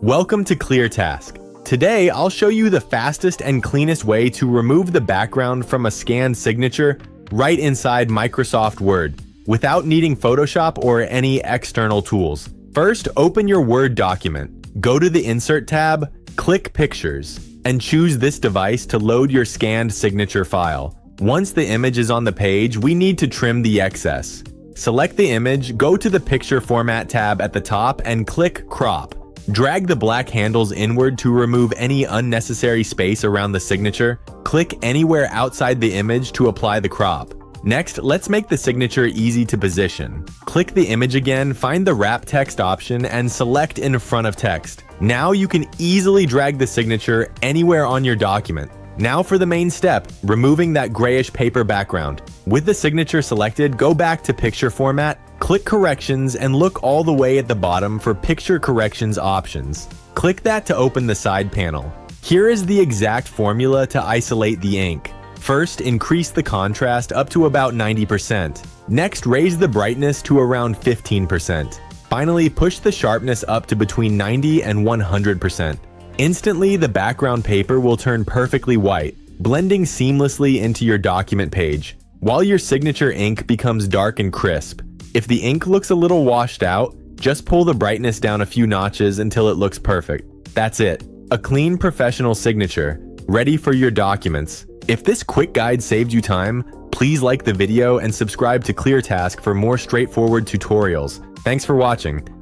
Welcome to ClearTask. Today, I'll show you the fastest and cleanest way to remove the background from a scanned signature right inside Microsoft Word without needing Photoshop or any external tools. First, open your Word document. Go to the Insert tab, click Pictures, and choose this device to load your scanned signature file. Once the image is on the page, we need to trim the excess. Select the image, go to the Picture Format tab at the top and click Crop. Drag the black handles inward to remove any unnecessary space around the signature. Click anywhere outside the image to apply the crop. Next, let's make the signature easy to position. Click the image again, find the Wrap Text option, and select in front of text. Now you can easily drag the signature anywhere on your document. Now for the main step, removing that grayish paper background. With the signature selected, go back to Picture Format, click Corrections, and look all the way at the bottom for Picture Corrections options. Click that to open the side panel. Here is the exact formula to isolate the ink. First, increase the contrast up to about 90%. Next, raise the brightness to around 15%. Finally, push the sharpness up to between 90 and 100%. Instantly, the background paper will turn perfectly white, blending seamlessly into your document page, while your signature ink becomes dark and crisp. If the ink looks a little washed out, just pull the brightness down a few notches until it looks perfect. That's it. A clean, professional signature, ready for your documents. If this quick guide saved you time, please like the video and subscribe to ClearTask for more straightforward tutorials. Thanks for watching.